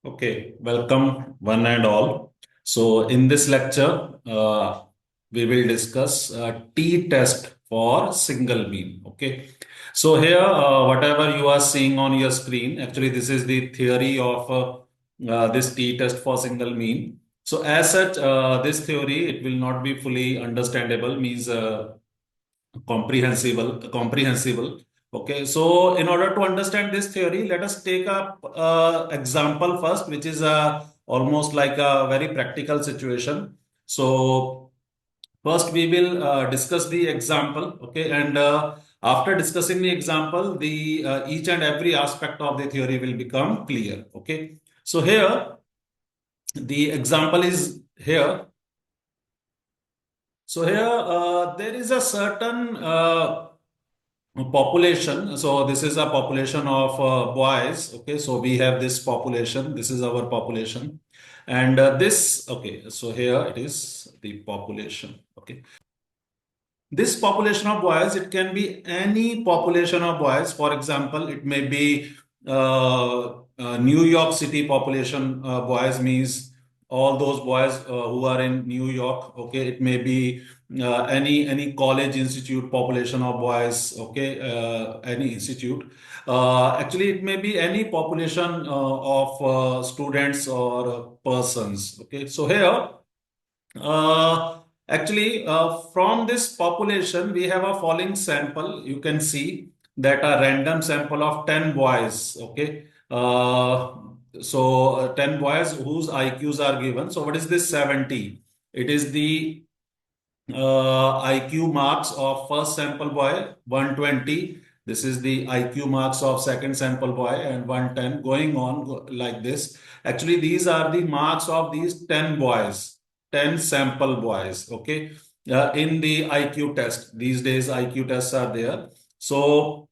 Okay, welcome one and all. So in this lecture, we will discuss t-test for single mean. Okay, so here, whatever you are seeing on your screen, actually this is the theory of this t-test for single mean. So as such, this theory, it will not be fully understandable, means comprehensible. Okay, so in order to understand this theory, let us take up example first, which is almost like a very practical situation. So first we will discuss the example. Okay, and after discussing the example, the each and every aspect of the theory will become clear. Okay, so here the example is here. So here there is a certain population. So this is a population of boys. Okay, so we have this population. This is our population, and this. Okay, so here it is the population. Okay, this population of boys, it can be any population of boys. For example, it may be New York City population. Boys means all those boys who are in New York. Okay, it may be any college institute population of boys. Okay, any institute. Actually, it may be any population of students or persons. Okay, so here. Actually, from this population, we have a following sample. You can see that a random sample of 10 boys. Okay. 10 boys whose IQs are given. So what is this 70? It is the IQ marks of first sample boy, 120. This is the IQ marks of second sample boy, and 110, going on like this. Actually, these are the marks of these 10 boys, 10 sample boys. Okay. In the IQ test. These days, IQ tests are there. So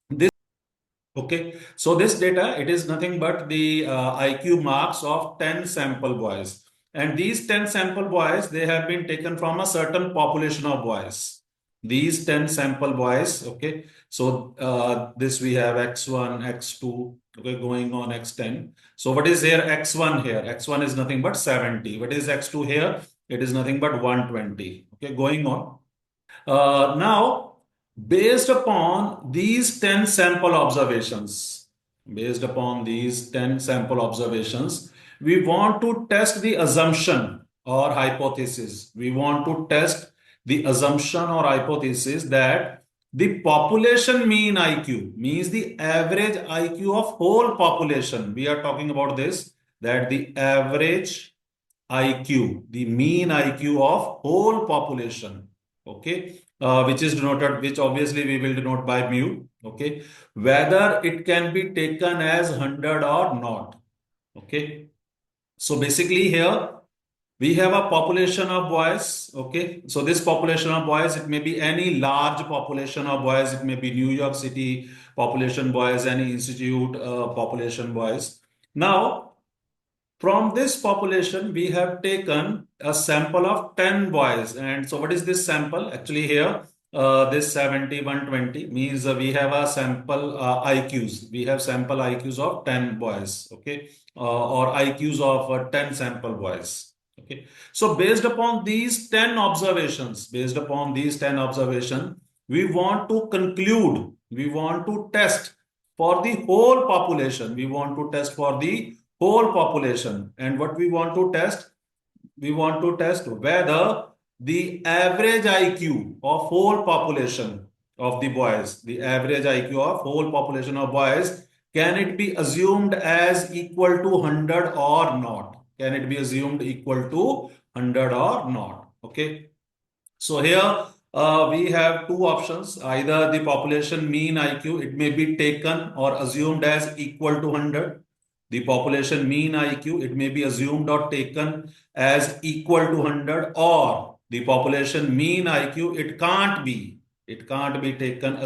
this, okay. So this data, it is nothing but the IQ marks of 10 sample boys. And these 10 sample boys, they have been taken from a certain population of boys. These 10 sample boys, okay. So this we have X1, X2, okay, going on X10. So what is here X1 here? X1 is nothing but 70. What is X2 here? It is nothing but 120. Okay, going on. Now, based upon these 10 sample observations, we want to test the assumption or hypothesis. We want to test the assumption or hypothesis that the population mean IQ means the average IQ of whole population. We are talking about this, that the average IQ, the mean IQ of whole population, okay, which is denoted, which obviously we will denote by mu, okay, whether it can be taken as 100 or not, okay. So basically here we have a population of boys, okay. So this population of boys, it may be any large population of boys, it may be New York City population boys, any institute population boys. Now, from this population, we have taken a sample of 10 boys. And so what is this sample? Actually here, this 70, 120 means we have a sample IQs. We have sample IQs of 10 boys, okay? Or IQs of 10 sample boys, okay? So based upon these 10 observations, we want to conclude, we want to test for the whole population. We want to test for the whole population. And what we want to test? We want to test whether the average IQ of whole population of the boys, the average IQ of whole population of boys, can it be assumed as equal to 100 or not? Can it be assumed equal to 100 or not? Okay. So here we have two options. Either the population mean IQ, it may be taken or assumed as equal to 100. The population mean IQ, it may be assumed or taken as equal to 100, or the population mean IQ, it can't be taken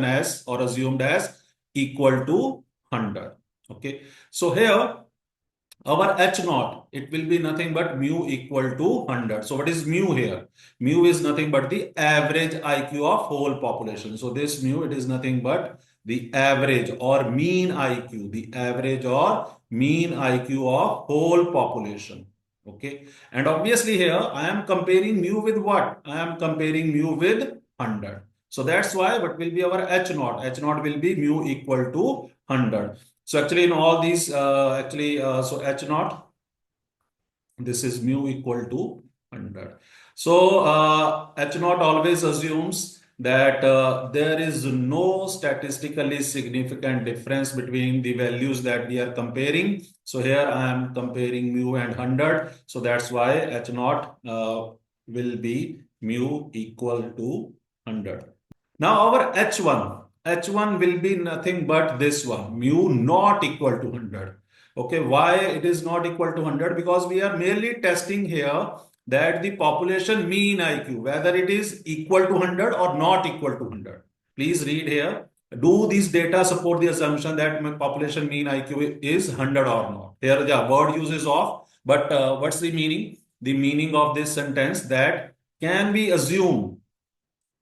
as or assumed as equal to 100. Okay. So here our H naught, it will be nothing but mu equal to 100. So what is mu here? Mu is nothing but the average IQ of whole population. So this mu, it is nothing but the average or mean IQ, the average or mean IQ of whole population. Okay. And obviously here I am comparing mu with what? I am comparing mu with 100. So that's why what will be our H naught? H naught will be mu equal to 100. So actually in all these, so H naught, this is mu equal to 100. So H naught always assumes that there is no statistically significant difference between the values that we are comparing. So here I am comparing mu and 100. So that's why H naught will be mu equal to 100. Now our H1 will be nothing but this one, mu not equal to 100. Okay, why it is not equal to 100? Because we are merely testing here that the population mean IQ, whether it is equal to 100 or not equal to 100. Please read here. Do these data support the assumption that my population mean IQ is 100 or not? Here the word use is off, but what's the meaning? The meaning of this sentence that can we assume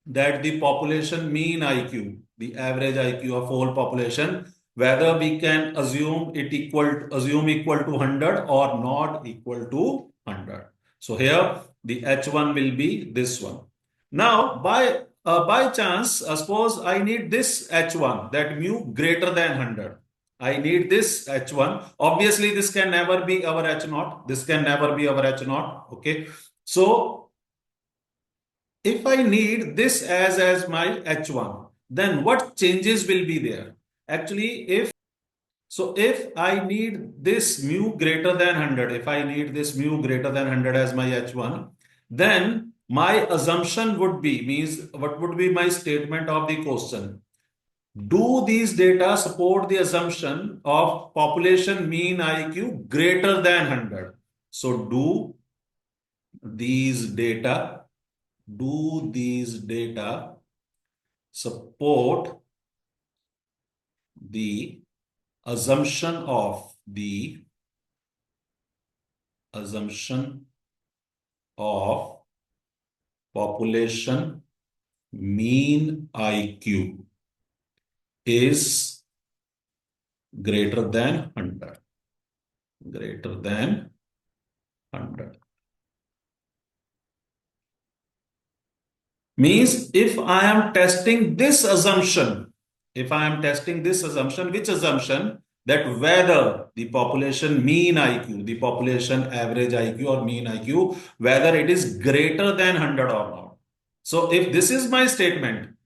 that the population mean IQ, the average IQ of whole population, whether we can assume equal to 100 or not equal to 100. So here the H1 will be this one. Now by chance, suppose I need this H1, that mu greater than 100. I need this H1. Obviously, this can never be our H naught. This can never be our H naught. Okay. So if I need this as my H1, then what changes will be there? Actually, if I need this mu greater than 100, if I need this mu greater than 100 as my H1, then my assumption would be, means what would be my statement of the question? Do these data support the assumption of population mean IQ greater than 100? So these data do these data support the assumption of population mean IQ is greater than 100, greater than 100. Means if I am testing this assumption, which assumption? That whether the population mean IQ, the population average IQ or mean IQ, whether it is greater than 100 or not. So if this is my statement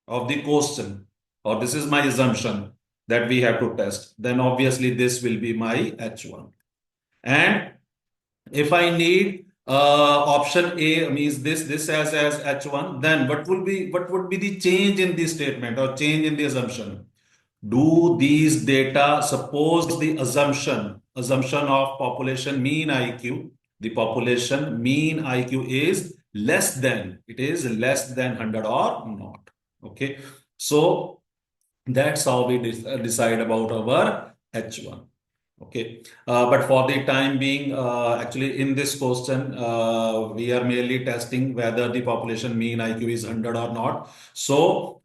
of the question, or this is my assumption that we have to test, then obviously this will be my H1. And if I need option A, means this as H1, then what would be the change in the statement or change in the assumption? Do these data suppose the assumption of population mean IQ? The population mean IQ is less than, it is less than 100 or not. Okay. So that's how we decide about our H1. Okay, but for the time being, actually in this question, we are merely testing whether the population mean IQ is 100 or not. So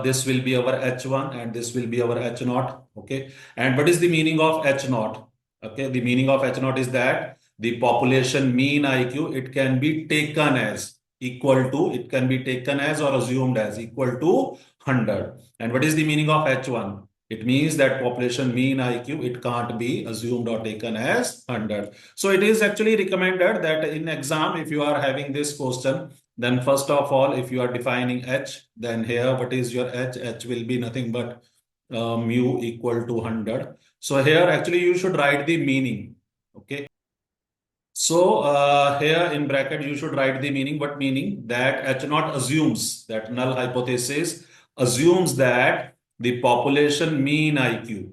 this will be our H1 and this will be our H naught. Okay, and what is the meaning of H naught? Okay, the meaning of H naught is that the population mean IQ, it can be taken as equal to, it can be taken as or assumed as equal to 100. And what is the meaning of H1? It means that population mean IQ, it can't be assumed or taken as 100. So it is actually recommended that in exam, if you are having this question, then first of all, if you are defining H, then here, what is your H? H will be nothing but mu equal to 100. So here, actually, you should write the meaning. Okay. So here in bracket, you should write the meaning. What meaning? That H naught assumes, that null hypothesis assumes that the population mean IQ,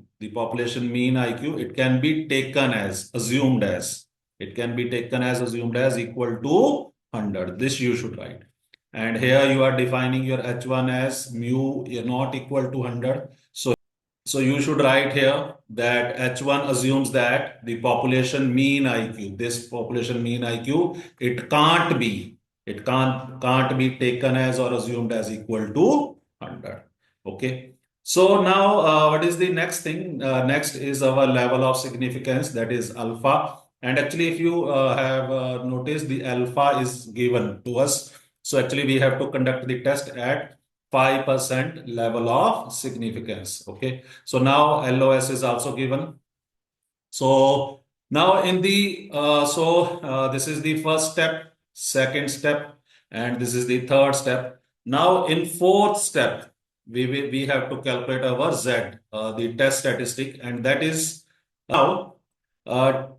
it can be taken as, assumed as, it can be taken as assumed as equal to 100. This you should write. And here you are defining your H1 as mu not equal to 100. So you should write here that H1 assumes that the population mean IQ, this population mean IQ, it can't be taken as or assumed as equal to 100. Okay. So now, what is the next thing? Next is our level of significance, that is alpha. And actually, if you have noticed, the alpha is given to us. So actually, we have to conduct the test at 5% level of significance. Okay. So now LOS is also given. So now in the this is the first step, second step, and this is the third step. Now in fourth step, we have to calculate our Z, the test statistic, and that is now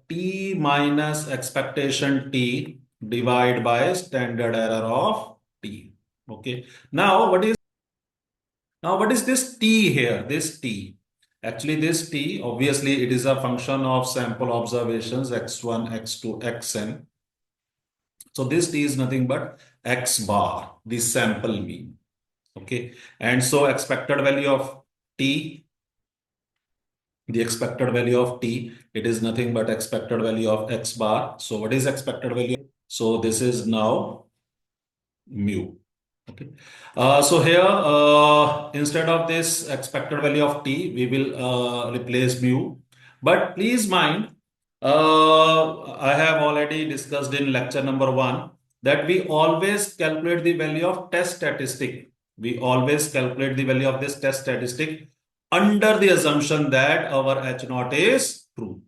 T minus expectation T divided by standard error of T. Okay. Now what is this T here? This T. Actually, this T, obviously, it is a function of sample observations x1, x2, xn. So this T is nothing but x bar, the sample mean. Okay. And so expected value of T, the expected value of T, it is nothing but expected value of x bar. So what is expected value? So this is now mu. Okay. So here, instead of this expected value of t, we will replace mu. But please mind, I have already discussed in lecture number 1 that we always calculate the value of test statistic. We always calculate the value of this test statistic under the assumption that our H naught is true.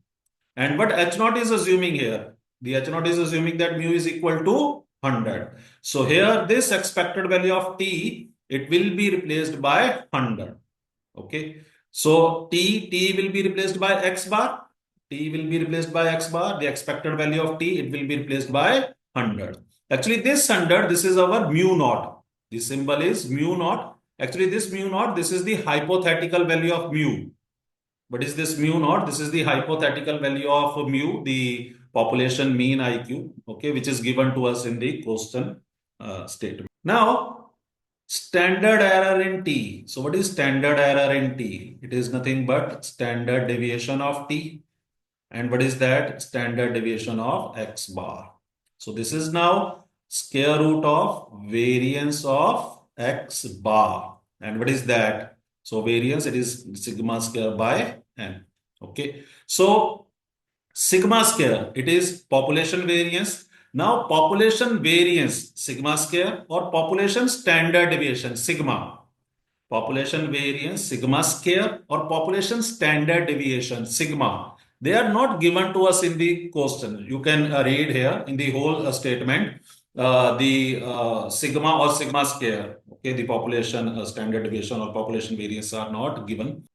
And what H naught is assuming here? The H naught is assuming that mu is equal to 100. So here this expected value of t, it will be replaced by 100. Okay. So t will be replaced by x bar. T will be replaced by x bar. The expected value of t, it will be replaced by 100. Actually this 100, this is our mu naught. The symbol is mu naught. Actually this mu naught, this is the hypothetical value of mu. What is this mu naught? This is the hypothetical value of mu, the population mean IQ, okay, which is given to us in the question statement. Now, standard error in T. So what is standard error in T? It is nothing but standard deviation of T. And what is that? Standard deviation of X bar. So this is now square root of variance of X bar. And what is that? So variance, it is sigma square by n. Okay. So sigma square, it is population variance. Now population variance, sigma square, or population standard deviation, sigma. Population variance, sigma square, or population standard deviation, sigma. They are not given to us in the question. You can read here in the whole statement the sigma or sigma square. Okay, the population standard deviation or population variance are not given.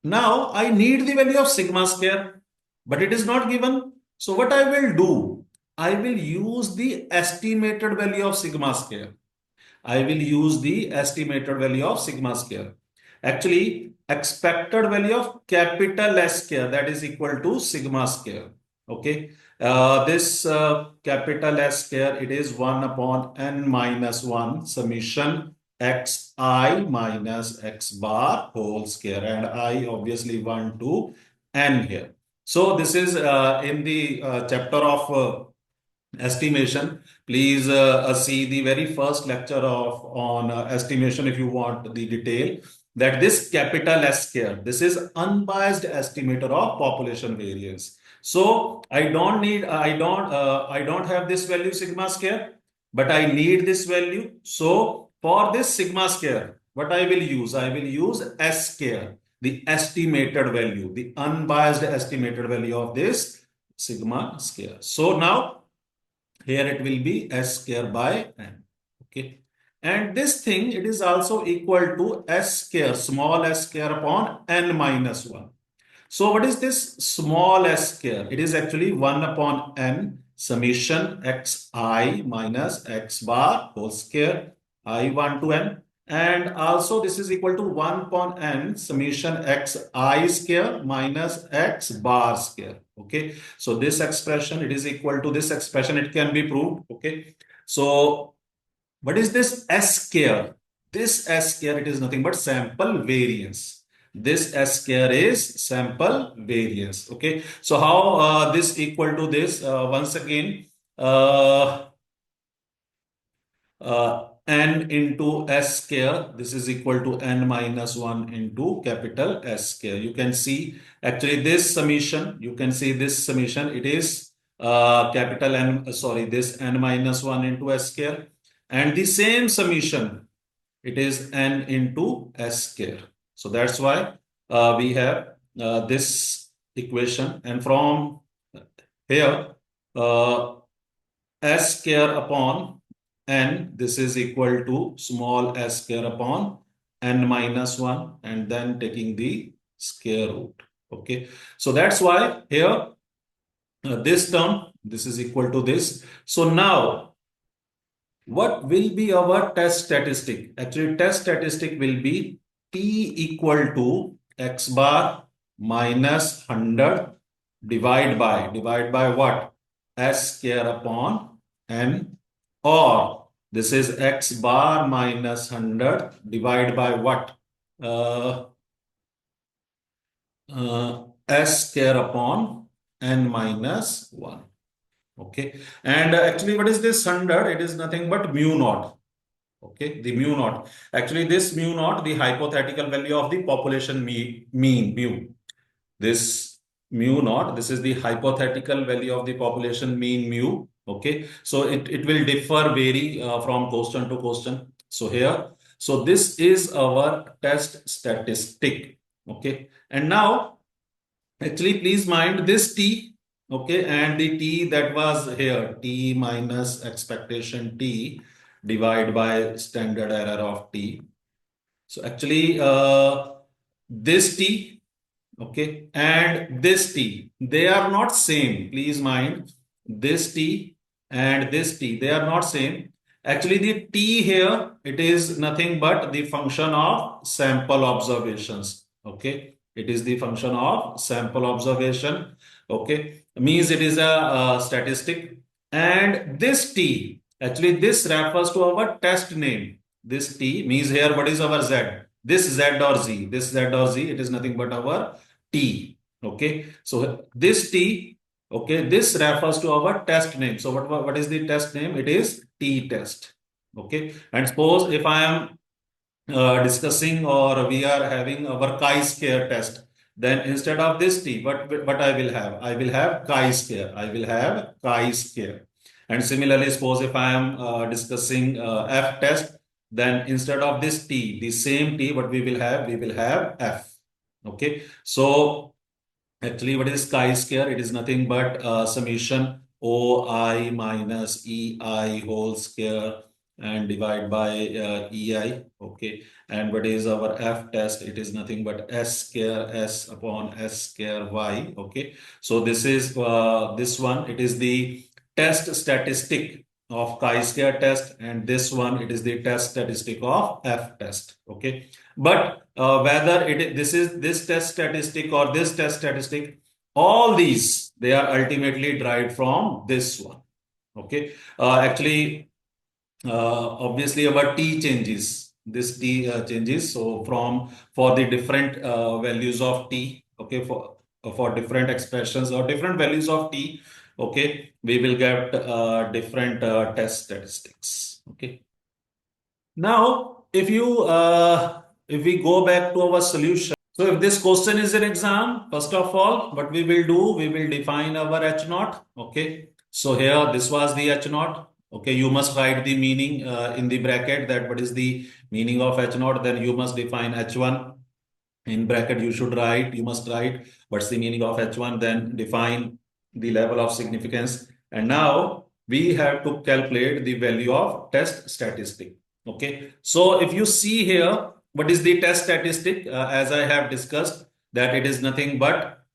Now I need the value of sigma square, but it is not given. So what I will do, I will use the estimated value of sigma square. I will use the estimated value of sigma square. Actually, expected value of capital S square, that is equal to sigma square. Okay. This capital S square, it is 1 upon n minus 1 summation xi minus x bar whole square, and I obviously want to n here. So this is in the chapter of estimation. Please see the very first lecture of on estimation if you want the detail. That this capital S square, this is unbiased estimator of population variance. So I don't have this value sigma square, but I need this value. So for this sigma square, what I will use? I will use S square, the estimated value, the unbiased estimated value of this sigma square. So now here it will be S square by n. Okay. And this thing, it is also equal to S square, small s square upon n minus 1. So what is this small s square? It is actually 1 upon n summation xi minus x bar whole square I1 to n. And also this is equal to 1 upon n summation xi square minus x bar square. Okay. So this expression, it is equal to this expression. It can be proved. Okay. So what is this S square? This S square, it is nothing but sample variance. This S square is sample variance. Okay. So how this equal to this? Once again, uh, n into s square. This is equal to n minus 1 into capital S square. You can see actually this summation, you can see this summation, it is capital N, sorry, this n minus 1 into S square. And the same summation, it is n into S square. So that's why we have this equation. And from here, uh, S square upon n, this is equal to small s square upon n minus 1, and then taking the square root. Okay, so that's why here this term, this is equal to this. So now what will be our test statistic? Actually, test statistic will be t equal to x bar minus 100 divide by what? S square upon n, or this is x bar minus 100 divide by what? Uh, S square upon n minus 1. Okay. And actually, what is this 100? It is nothing but mu naught. Okay, the mu naught. Actually, this mu naught, the hypothetical value of the population mean mu. This mu naught, this is the hypothetical value of the population mean mu. Okay, so it will differ, vary from question to question. So here, so this is our test statistic. Okay, and now actually please mind this t. Okay, and the t that was here, t minus expectation t divide by standard error of t. So actually this t, okay, and this t, they are not same. Please mind this t and this t, they are not same. Actually, the t here, it is nothing but the function of sample observations. Okay, it is the function of sample observation. Okay, means it is a statistic. And this t, actually, this refers to our test name. This t means here, what is our z? This z or z, this z or z, it is nothing but our T. Okay, so this T, okay, this refers to our test name. So what is the test name? It is T test. Okay, and suppose if I am discussing, or we are having our chi-square test, then instead of this T, what I will have? I will have chi-square. I will have chi-square. And similarly, suppose if I am discussing F test, then instead of this T, the same T, what we will have? We will have F. Okay, so actually, what is chi-square? It is nothing but summation OI minus EI whole square and divide by EI. Okay, and what is our F test? It is nothing but S square S upon S square Y. Okay, so this is this one. It is the test statistic of chi-square test, and this one, it is the test statistic of F test. Okay, but whether this is this test statistic or this test statistic, all these, they are ultimately derived from this one. Okay, actually, obviously our t changes. This t changes. So from for the different values of t, okay, for different expressions or different values of t, okay, we will get different test statistics. Okay. Now, if we go back to our solution, so if this question is an exam, first of all, what we will do, we will define our H naught. Okay. So here, this was the H naught. Okay. You must write the meaning in the bracket, that what is the meaning of H naught. Then you must define H1. In bracket, you must write what's the meaning of H1, then define the level of significance. And now we have to calculate the value of test statistic. Okay. So if you see here, what is the test statistic? As I have discussed, that it is nothing but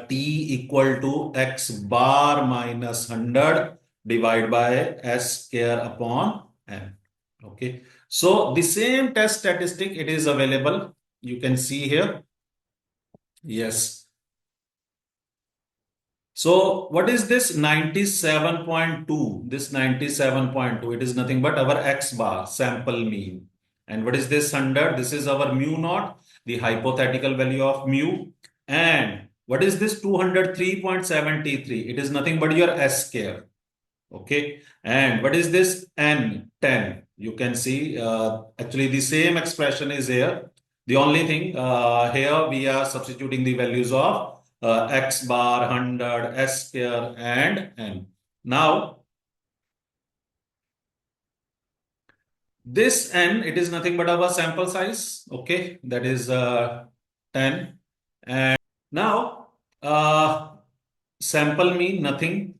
t equal to x bar minus 100 divided by s square upon n. Okay. So the same test statistic, it is available. You can see here. Yes. So what is this 97.2? This 97.2, it is nothing but our x bar, sample mean. And what is this 100? This is our mu naught, the hypothetical value of mu. And what is this 203.73? It is nothing but your S square. Okay. And what is this n? 10. You can see actually the same expression is here. The only thing here we are substituting the values of x bar, 100, s square, and n. Now, this n, it is nothing but our sample size. Okay, that is 10. And now, sample mean nothing.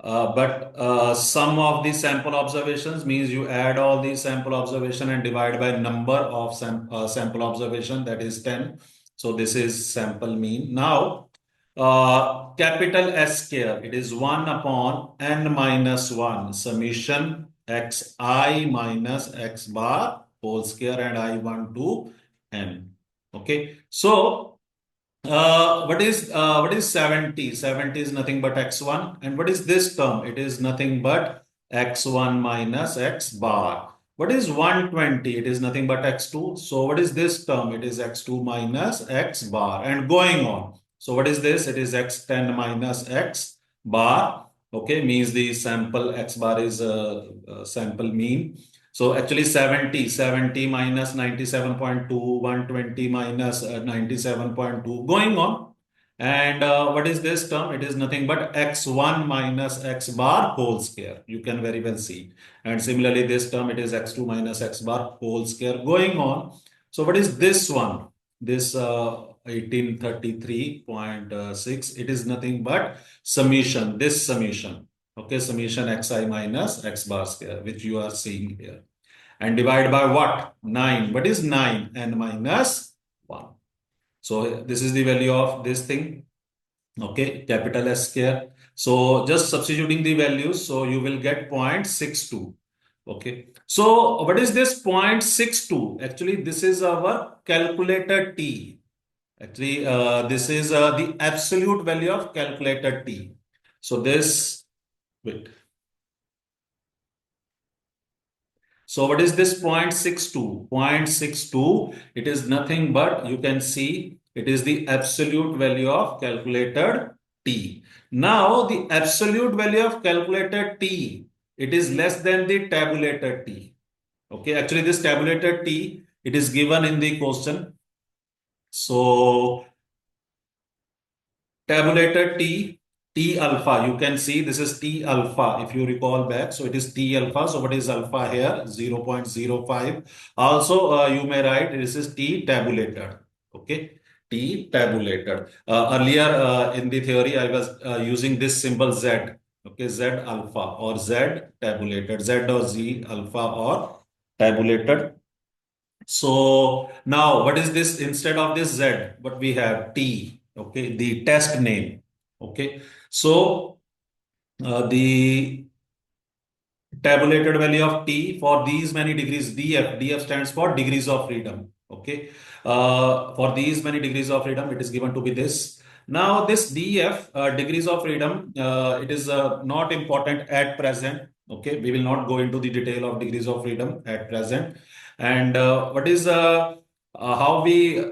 But sum of the sample observations means you add all the sample observation and divide by number of sample observation, that is 10. So this is sample mean. Now, capital S square, it is 1 upon n minus 1 summation xi minus x bar whole square and I1 to n. Okay. So what is 70? 70 is nothing but x1. And what is this term? It is nothing but x1 minus x bar. What is 120? It is nothing but x2. So what is this term? It is x2 minus x bar and going on. So what is this? It is x10 minus x bar. Okay, means the sample x bar is sample mean. So actually 70 minus 97.2, 120 minus 97.2, going on. And what is this term? It is nothing but x1 minus x bar whole square. You can very well see. And similarly, this term, it is x2 minus x bar whole square, going on. So what is this one? This 1833.6, it is nothing but summation, this summation. Okay, summation xi minus x bar square, which you are seeing here. And divide by what? 9. What is 9? N minus 1. So this is the value of this thing. Okay, capital S square. So just substituting the values, so you will get 0.62. Okay, so what is this 0.62? Actually, this is our calculated T. Actually, this is the absolute value of calculated T. So this, wait. So what is this 0.62? 0.62, it is nothing but, you can see, it is the absolute value of calculated T. Now, the absolute value of calculated T, it is less than the tabulated T. Okay, actually this tabulated T, it is given in the question. So tabulated T alpha, you can see this is T alpha, if you recall back. So it is T alpha. So what is alpha here? 0.05. Also, you may write this is T tabulated. Okay, T tabulated. Earlier in the theory, I was using this symbol Z. Okay, Z alpha or Z tabulated, Z or Z alpha or tabulated. So now what is this? Instead of this Z, what we have? T. Okay, the test name. Okay, so the tabulated value of T for these many degrees, DF stands for degrees of freedom. Okay, for these many degrees of freedom, it is given to be this. Now this DF, degrees of freedom, it is not important at present. Okay, we will not go into the detail of degrees of freedom at present. And what is how we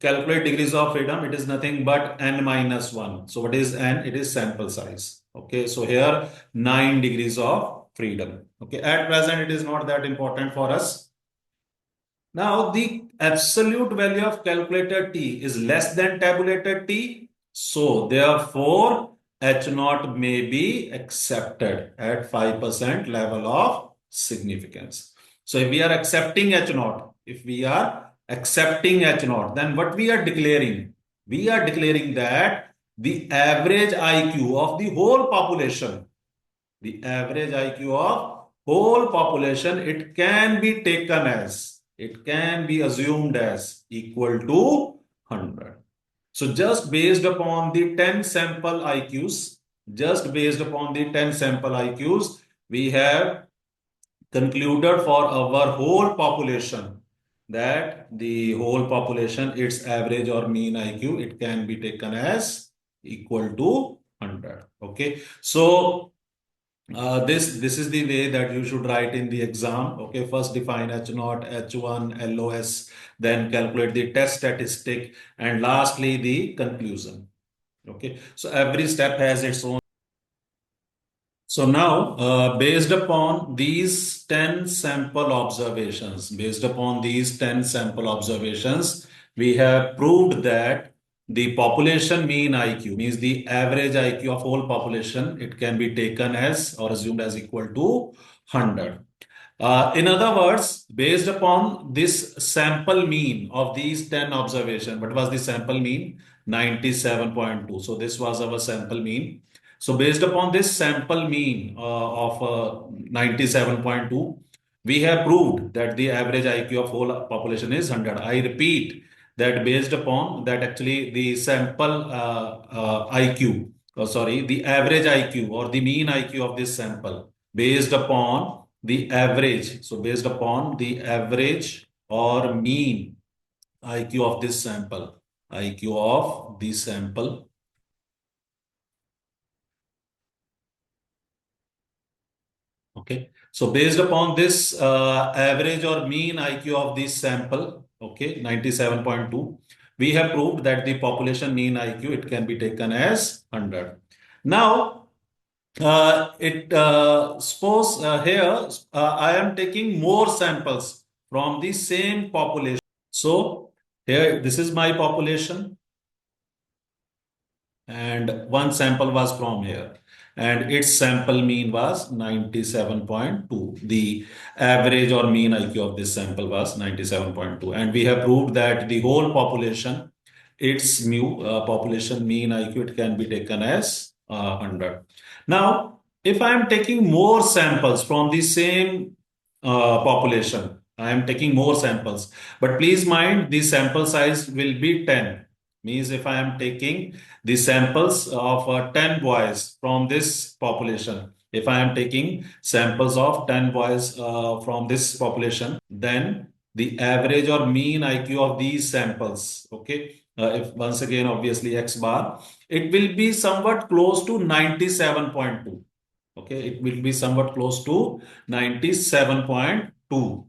calculate degrees of freedom? It is nothing but n minus 1. So what is n? It is sample size. Okay, so here 9 degrees of freedom. Okay, at present it is not that important for us. Now the absolute value of calculated T is less than tabulated T. So therefore H naught may be accepted at 5% level of significance. So if we are accepting H naught, if we are accepting H naught, then what we are declaring? We are declaring that the average IQ of the whole population, the average IQ of whole population, it can be taken as, it can be assumed as equal to 100. So just based upon the 10 sample IQs, just based upon the 10 sample IQs, we have concluded for our whole population that the whole population, its average or mean IQ, it can be taken as equal to 100. Okay, so this is the way that you should write in the exam. Okay, first define H naught, H1, LOS, then calculate the test statistic, and lastly the conclusion. Okay, so every step has its own. So now, based upon these 10 sample observations, we have proved that the population mean IQ means the average IQ of whole population, it can be taken as or assumed as equal to 100. In other words, based upon this sample mean of these 10 observations, what was the sample mean? 97.2. So this was our sample mean. So based upon this sample mean of 97.2, we have proved that the average IQ of whole population is 100. I repeat that based upon that actually the sample IQ, the average IQ or the mean IQ of this sample based upon the average. So based upon the average or mean IQ of this sample, IQ of the sample. Okay. So based upon this average or mean IQ of this sample, okay, 97.2, we have proved that the population mean IQ, it can be taken as 100. Now, suppose here I am taking more samples from the same population. So here, this is my population, and one sample was from here, and its sample mean was 97.2. The average or mean IQ of this sample was 97.2, and we have proved that the whole population, its population mean IQ, it can be taken as 100. Now, if I am taking more samples from the same population, I am taking more samples, but please mind the sample size will be 10. Means if I am taking the samples of 10 boys from this population, if I am taking samples of 10 boys from this population, then the average or mean IQ of these samples, okay, if once again, obviously X bar, it will be somewhat close to 97.2. Okay, it will be somewhat close to 97.2.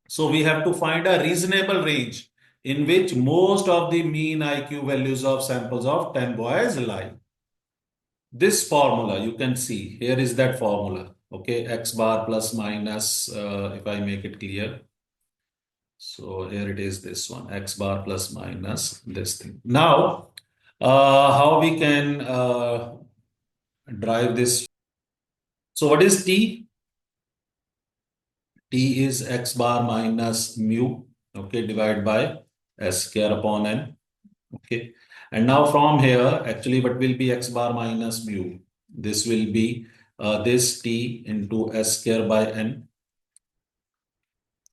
So we have to find a reasonable range in which most of the mean IQ values of samples of 10 boys lie. This formula you can see here is that formula. Okay, X bar plus minus, if I make it clear. So here it is, this one, X bar plus minus this thing. Now, how we can drive this? So what is T? T is X bar minus mu, okay, divided by S square upon N. Okay. And now from here, actually, what will be X bar minus mu? This will be this T into S square by N.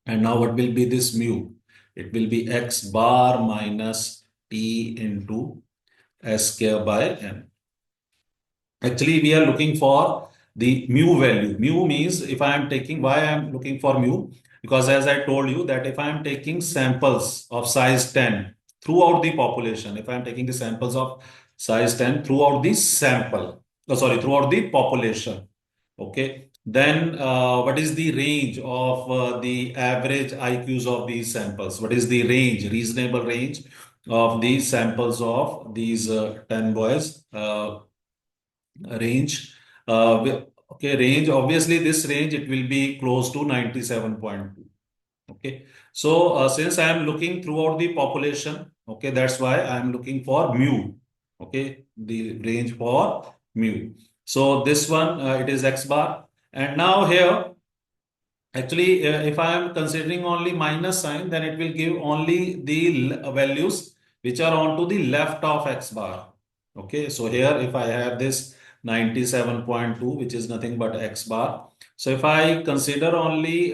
And now what will be this mu? It will be X bar minus T into S square by N. Actually, we are looking for the mu value. Mu means if I am taking, why I am looking for mu? Because as I told you that if I am taking samples of size 10 throughout the population, if I am taking the samples of size 10 throughout the throughout the population, okay, then what is the range of the average IQs of these samples? What is the range, reasonable range of these samples of these 10 boys? Range. Okay, range. Obviously, this range it will be close to 97.2. Okay, so since I am looking throughout the population, okay, that's why I am looking for mu. Okay, the range for mu. So this one it is X bar, and now here actually, if I am considering only minus sign, then it will give only the values which are onto the left of X bar. Okay, so here if I have this 97.2, which is nothing but X bar. So if I consider only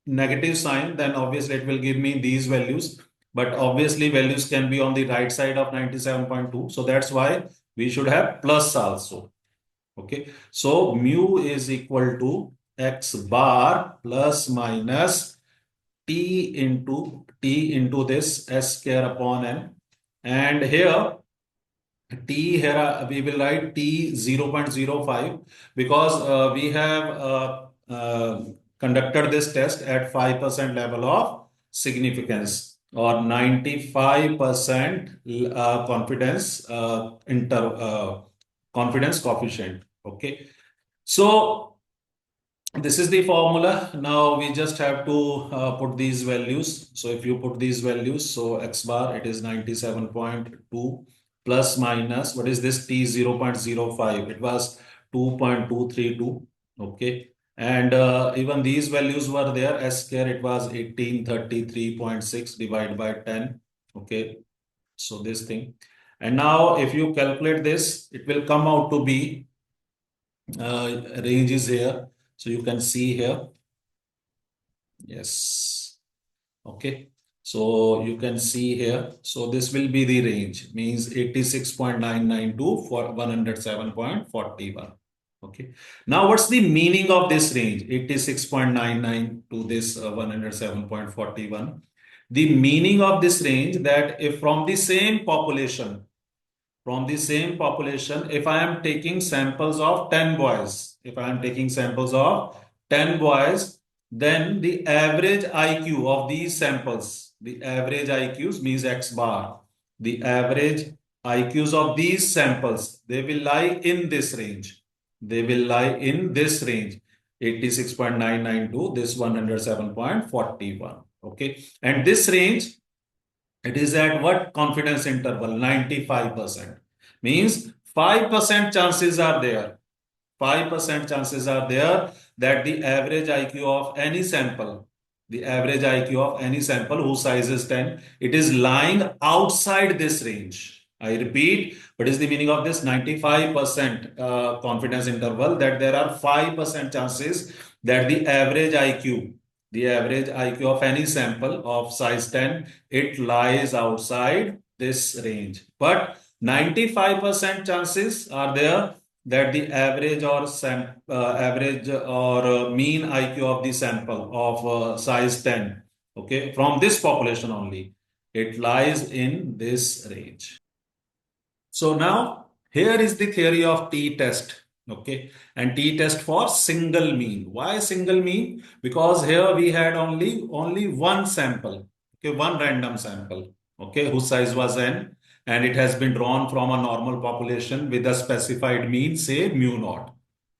negative sign, then obviously it will give me these values. But obviously values can be on the right side of 97.2. So that's why we should have plus also. Okay, so mu is equal to X bar plus minus T into this S square upon N. And here T here we will write T 0.05 because we have conducted this test at 5% level of significance or 95% confidence confidence coefficient. Okay. So this is the formula. Now we just have to put these values. So if you put these values, so x bar, it is 97.2 plus minus, what is this t 0.05? It was 2.232. Okay. And even these values were there. S square, it was 1833.6 divided by 10. Okay. So this thing. And now if you calculate this, it will come out to be range is here. So you can see here. Yes. Okay. So you can see here. So this will be the range, means 86.992 for 107.41. Okay. Now what's the meaning of this range? 86.99 to this 107.41. The meaning of this range, that if from the same population, if I am taking samples of 10 boys, if I am taking samples of 10 boys, then the average IQ of these samples, the average IQs means X bar, the average IQs of these samples, they will lie in this range. They will lie in this range, 86.99 to this 107.41. Okay. And this range, it is at what confidence interval? 95%. Means 5% chances are there. 5% chances are there that the average IQ of any sample, the average IQ of any sample whose size is 10, it is lying outside this range. I repeat, what is the meaning of this 95% confidence interval? That there are 5% chances that the average IQ of any sample of size 10, it lies outside this range. But 95% chances are there that the average or mean IQ of the sample of size 10, okay, from this population only, it lies in this range. So now here is the theory of t-test. Okay. And t-test for single mean. Why single mean? Because here we had only one sample. Okay. One random sample. Okay. Whose size was n. And it has been drawn from a normal population with a specified mean, say mu naught.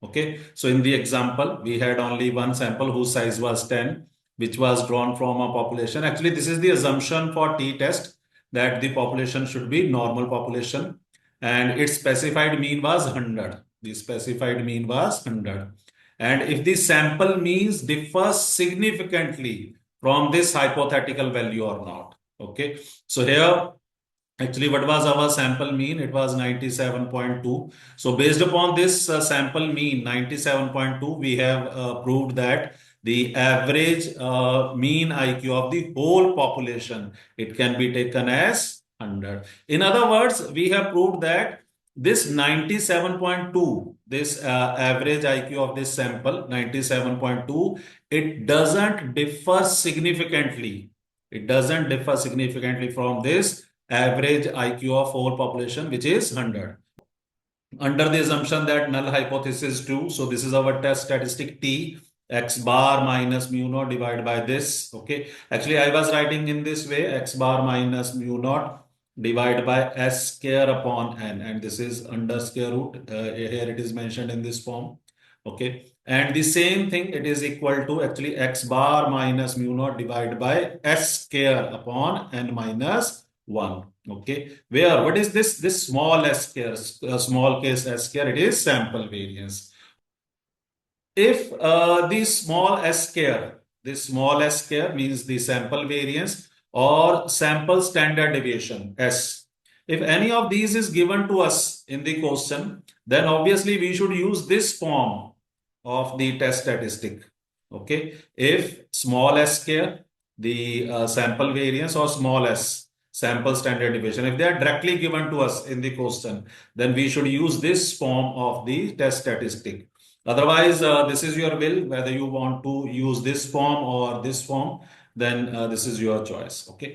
Okay. So in the example, we had only one sample whose size was 10, which was drawn from a population. Actually, this is the assumption for t-test, that the population should be normal population and its specified mean was 100. The specified mean was 100. And if the sample means differs significantly from this hypothetical value or not. Okay. So here, actually, what was our sample mean? It was 97.2. So based upon this sample mean 97.2, we have proved that the average mean IQ of the whole population, it can be taken as 100. In other words, we have proved that this 97.2, this average IQ of this sample, 97.2, it doesn't differ significantly. It doesn't differ significantly from this average IQ of whole population, which is 100. Under the assumption that null hypothesis true, so this is our test statistic T, x bar minus mu naught divided by this. Okay. Actually, I was writing in this way, x bar minus mu naught divided by s square upon n. And this is under square root. Here it is mentioned in this form. Okay. And the same thing, it is equal to actually x bar minus mu naught divided by s square upon n minus 1. Okay. Where, what is this? This small s square, small case s square, it is sample variance. If this small s square means the sample variance or sample standard deviation, S. If any of these is given to us in the question, then obviously we should use this form of the test statistic. Okay. If small s square, the sample variance, or small s, sample standard deviation, if they are directly given to us in the question, then we should use this form of the test statistic. Otherwise, this is your will, whether you want to use this form or this form, then this is your choice. Okay.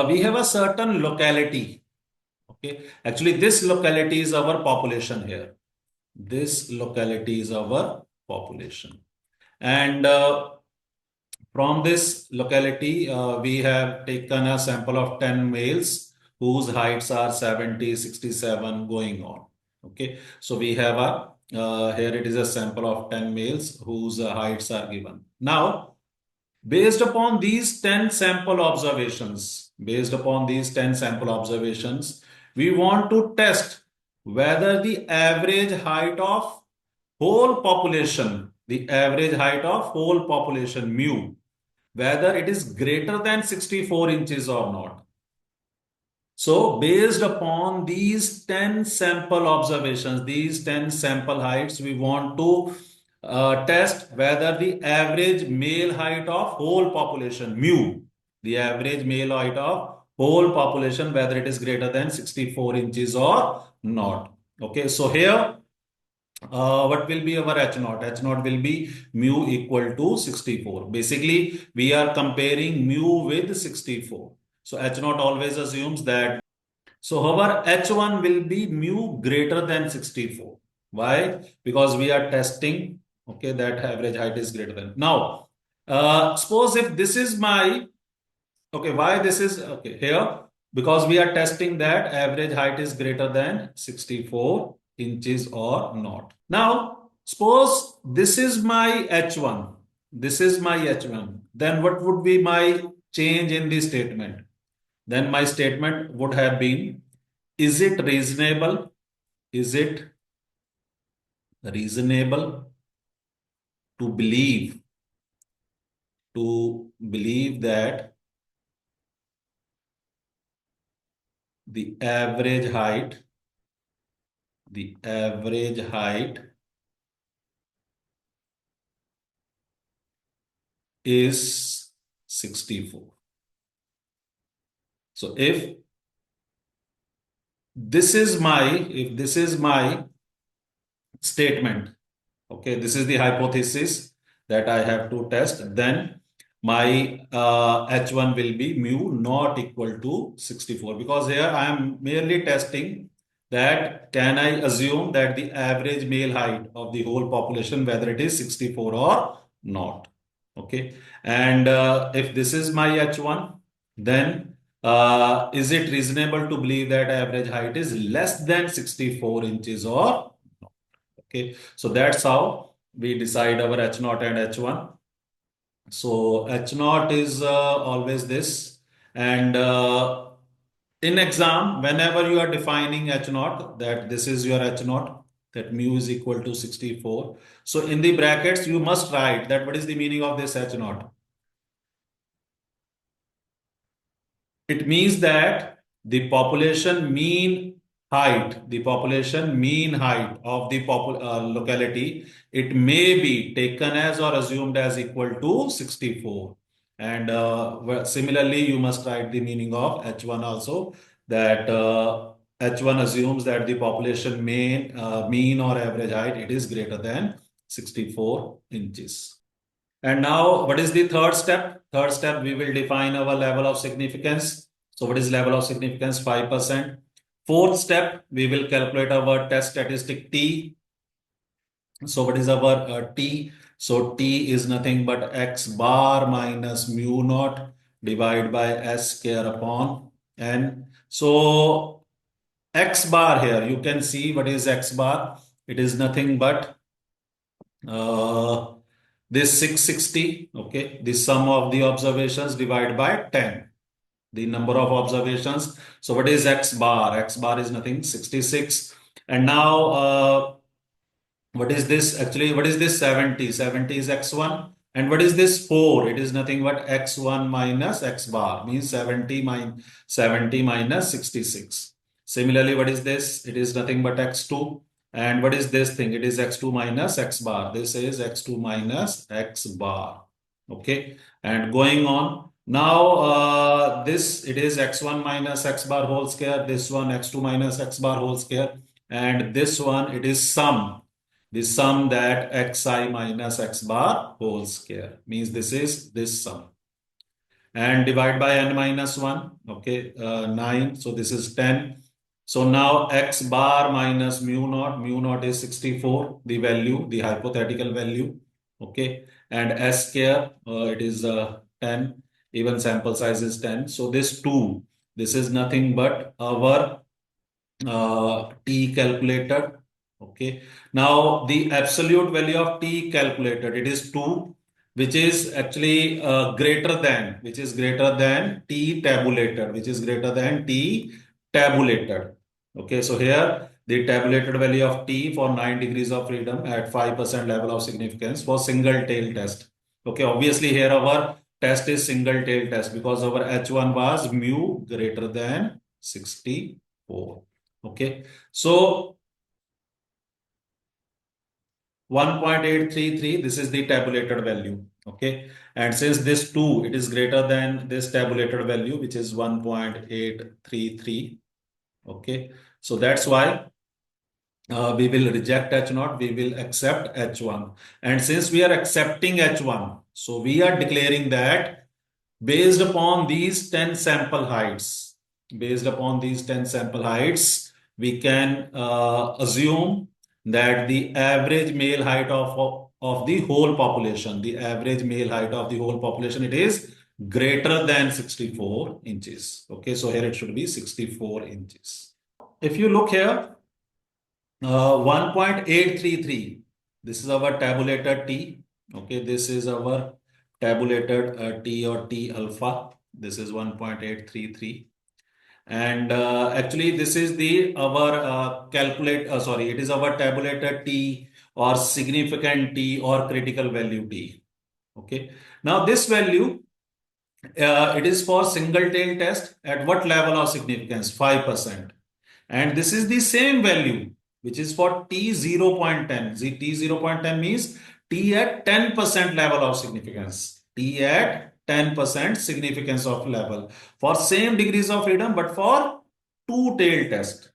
We have a certain locality. Okay. Actually, this locality is our population here. This locality is our population. And from this locality, we have taken a sample of 10 males whose heights are 70, 67 going on. Okay. So we have a Here it is a sample of 10 males whose heights are given. Now, based upon these 10 sample observations, we want to test whether the average height of whole population mu, whether it is greater than 64 inches or not. So, based upon these 10 sample observations, these 10 sample heights, we want to test whether the average male height of whole population, mu, the average male height of whole population, whether it is greater than 64 inches or not. Okay, so here, what will be our H naught? H naught will be mu equal to 64. Basically, we are comparing mu with 64. So H naught always assumes that so our H1 will be mu greater than 64. Why? Because we are testing, okay, that average height is greater than. Now, suppose if this is my, okay, why this is, okay, here, because we are testing that average height is greater than 64 inches or not. Now, suppose this is my H1, then what would be my change in the statement? Then my statement would have been, is it reasonable? Is it reasonable to believe that the average height is 64? So if this is my statement, okay, this is the hypothesis that I have to test, then my H1 will be mu not equal to 64, because here I am merely testing that can I assume that the average male height of the whole population, whether it is 64 or not. Okay. And if this is my H1, then is it reasonable to believe that average height is less than 64 inches or not? Okay. So that's how we decide our H naught and H1. So H naught is always this. And in exam, whenever you are defining H naught, that this is your H naught, that mu is equal to 64. So in the brackets, you must write that what is the meaning of this H naught. It means that the population mean height of the locality, it may be taken as or assumed as equal to 64. And similarly, you must write the meaning of H1 also, that H1 assumes that the population mean or average height, it is greater than 64 inches. And now, what is the third step? Third step, we will define our level of significance. So, what is level of significance? 5%. Fourth step, we will calculate our test statistic T. So, what is our T? So, T is nothing but X bar minus mu naught divided by S square upon N. So, X bar here, you can see what is X bar. It is nothing but uh, this 660, okay, the sum of the observations divided by 10, the number of observations. So what is X bar? X bar is nothing, 66. And now, what is this? Actually, what is this 70? 70 is X1. And what is this 4? It is nothing but X1 minus X bar, means 70 minus 66. Similarly, what is this? It is nothing but X2. And what is this thing? It is X2 minus X bar. This is X2 minus X bar. Okay. And going on. Now, this, it is X1 minus X bar whole square. This one, X2 minus X bar whole square. And this one, it is sum. The sum that xi minus x bar whole square, means this is this sum. And divide by n minus 1, okay, 9. So this is 10. So now x bar minus mu naught is 64, the value, the hypothetical value, okay. And s square, it is 10, even sample size is 10. So this 2, this is nothing but our T calculated, Okay. Now the absolute value of t calculated, it is 2, which is actually greater than t tabulated, which is greater than t tabulated. Okay. So here the tabulated value of t for 9 degrees of freedom at 5% level of significance for single tail test. Okay. Obviously here our test is single tail test because our H1 was mu greater than 64. Okay. So 1.833, this is the tabulated value. Okay. And since this 2, it is greater than this tabulated value, which is 1.833. Okay. So that's why we will reject H0, we will accept H1. And since we are accepting H1, so we are declaring that based upon these 10 sample heights, based upon these 10 sample heights, we can assume that the average male height of the whole population, the average male height of the whole population, it is greater than 64 inches. Okay, so here it should be 64 inches. If you look here, 1.833. This is our tabulated T. Okay, this is our tabulated T or T alpha. This is 1.833. And actually, this is the our it is our tabulated T or significant T or critical value T. Okay. Now this value, it is for single tail test at what level of significance? 5%. And this is the same value, which is for T 0.10. T 0.10 means T at 10% level of significance. T at 10% significance of level for same degrees of freedom, but for two-tailed test.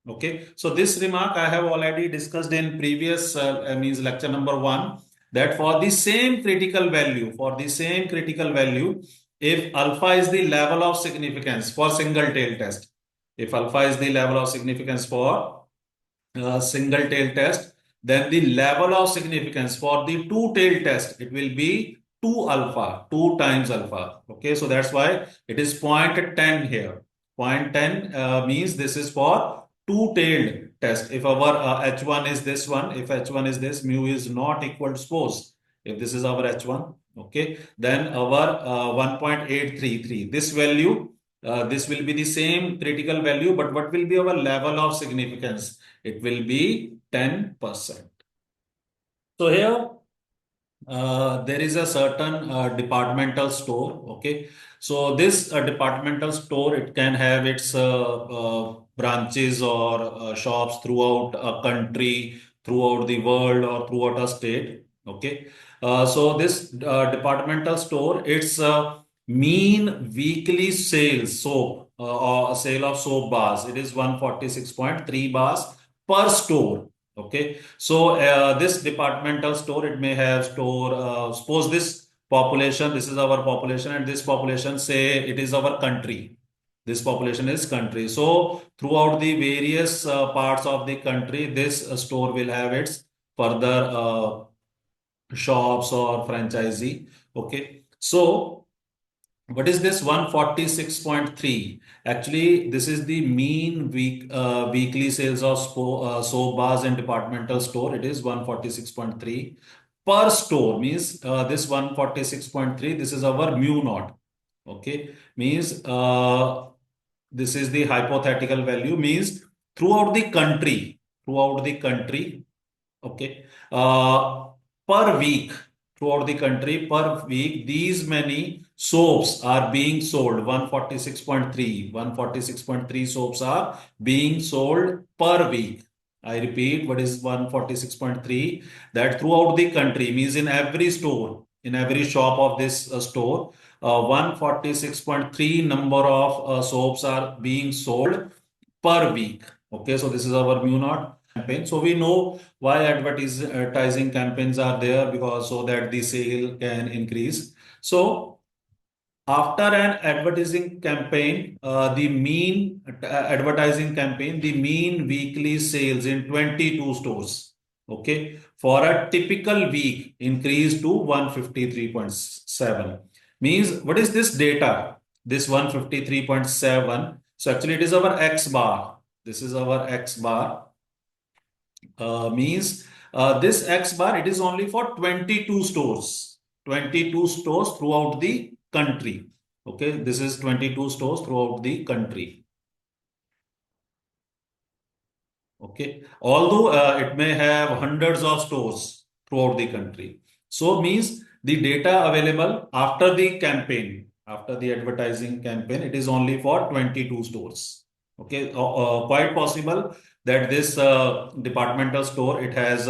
Okay, so this remark I have already discussed in previous means lecture number 1, that for the same critical value, if alpha is the level of significance for single tail test, if alpha is the level of significance for single tail test, then the level of significance for the two tail test, it will be 2 alpha, 2 times alpha. Okay, so that's why it is 0.10 here. 0.10 means this is for two tailed test. If our H1 is this one, if H1 is this, mu is not equal to, suppose if this is our H1, okay, then our 1.833, this value, this will be the same critical value, but what will be our level of significance? It will be 10%. So here there is a certain departmental store. Okay, so this departmental store, it can have its branches or shops throughout a country, throughout the world, or throughout a state. Okay, so this departmental store, its mean weekly sales soap or sale of soap bars, it is 146.3 bars per store. Okay, so this departmental store, it may have store, suppose this population, this is our population, and this population, say it is our country. This population is country. So throughout the various parts of the country, this store will have its further shops or franchisee. Okay, so what is this 146.3? Actually, this is the mean weekly sales of soap bars and departmental store. It is 146.3 per store. Means this 146.3, this is our mu naught. Okay, means this is the hypothetical value. Means throughout the country, okay, per week, throughout the country, per week, these many soaps are being sold. 146.3 soaps are being sold per week. I repeat, what is 146.3? That throughout the country means in every store, in every shop of this store, 146.3 number of soaps are being sold per week. Okay, so this is our mu naught campaign. So we know why advertising campaigns are there, because so that the sale can increase. So after an advertising campaign, the mean weekly sales in 22 stores, okay, for a typical week increased to 153.7. Means what is this data? This 153.7. So actually it is our X bar. This is our X bar. Means this X bar, it is only for 22 stores. 22 stores throughout the country. Okay, this is 22 stores throughout the country. Okay, although it may have hundreds of stores throughout the country. So means the data available after the advertising campaign, it is only for 22 stores. Okay, quite possible that this departmental store, it has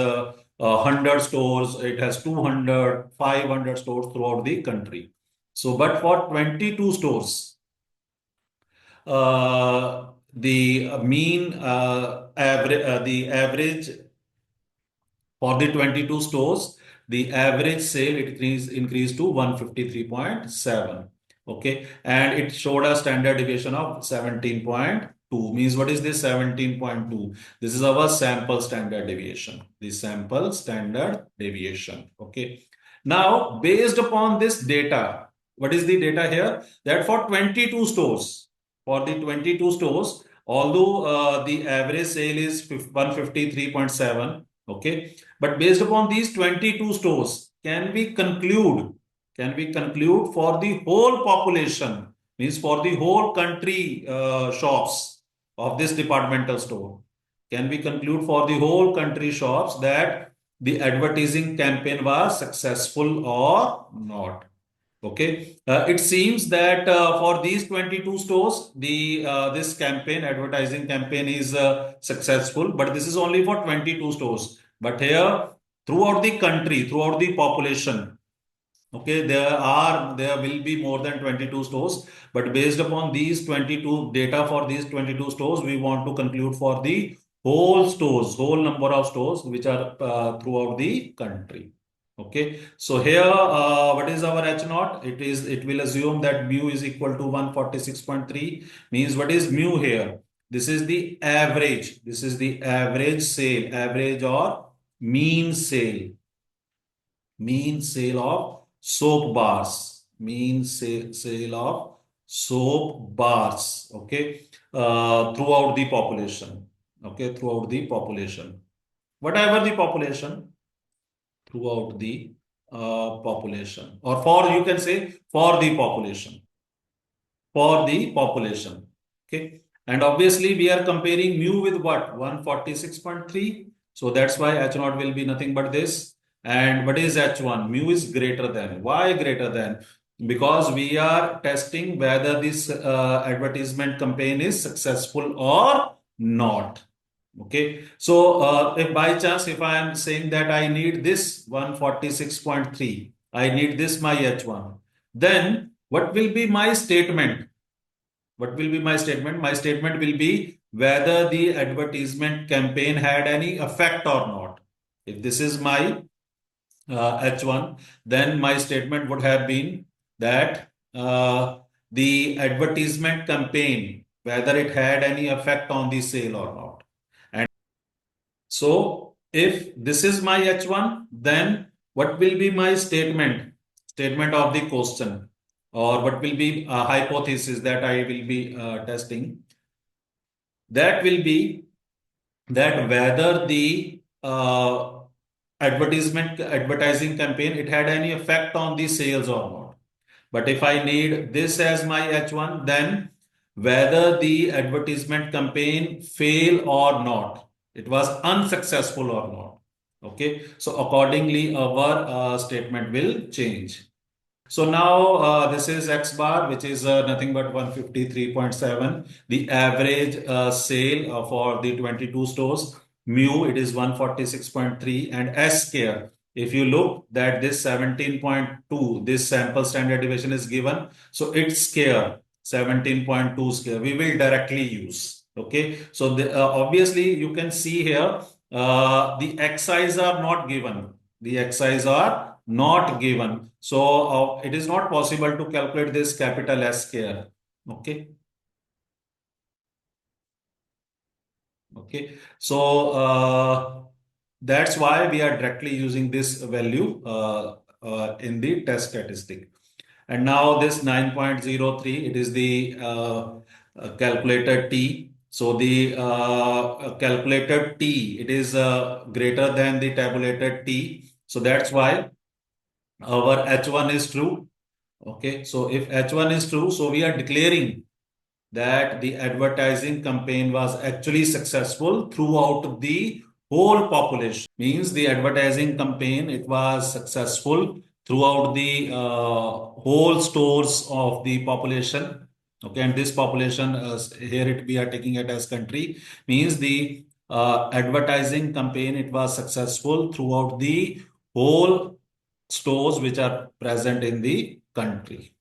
100 stores, it has 200, 500 stores throughout the country. So, but for 22 stores, the average for the 22 stores, the average sale increased to 153.7. Okay. And it showed a standard deviation of 17.2. Means what is this 17.2? This is our sample standard deviation. The sample standard deviation. Okay. Now, based upon this data, what is the data here? That for the 22 stores, although the average sale is 153.7, okay, but based upon these 22 stores, can we conclude for the whole population, means for the whole country shops of this departmental store, can we conclude for the whole country shops that the advertising campaign was successful or not? Okay, it seems that for these 22 stores, the this campaign, advertising campaign, is successful, but this is only for 22 stores. But here, throughout the country, throughout the population, okay, there will be more than 22 stores, but based upon these 22 data for these 22 stores, we want to conclude for the whole number of stores which are throughout the country. Okay, so here, what is our H naught? It will assume that mu is equal to 146.3. Means what is mu here? This is the average. This is the average sale, average or mean sale of soap bars, sale of soap bars, okay, throughout the population, okay, throughout the population, whatever the population, throughout the population, or for, you can say, for the population. Okay. And obviously we are comparing mu with what? 146.3. So that's why H naught will be nothing but this. And what is H1? Mu is greater than. Why greater than? Because we are testing whether this advertisement campaign is successful or not. Okay. So if by chance, if I am saying that I need this 146.3, I need this my H1, then what will be my statement? What will be my statement? My statement will be whether the advertisement campaign had any effect or not. If this is my H1, then my statement would have been that the advertisement campaign, whether it had any effect on the sale or not. And so if this is my H1, then what will be my statement? Statement of the question, or what will be a hypothesis that I will be testing? That will be that whether the advertising campaign, it had any effect on the sales or not. But if I need this as my H1, then whether the advertisement campaign fail or not, it was unsuccessful or not. Okay, so accordingly our statement will change. So now this is X bar, which is nothing but 153.7. The average sale for the 22 stores. Mu, it is 146.3. And S scare, if you look that this 17.2, this sample standard deviation is given. So its scare, 17.2 scare, we will directly use. Okay. So obviously you can see here, the XIs are not given. The XIs are not given. So it is not possible to calculate this capital S here. Okay. Okay. So that's why we are directly using this value in the test statistic. And now this 9.03, it is the calculator T. So the calculated T, it is greater than the tabulated T. So that's why our H1 is true. Okay, so if H1 is true, so we are declaring that the advertising campaign was actually successful throughout the whole population. Means the advertising campaign, it was successful throughout the whole stores of the population. Okay, and this population, here it we are taking it as country, means the advertising campaign, it was successful throughout the whole stores which are present in the country.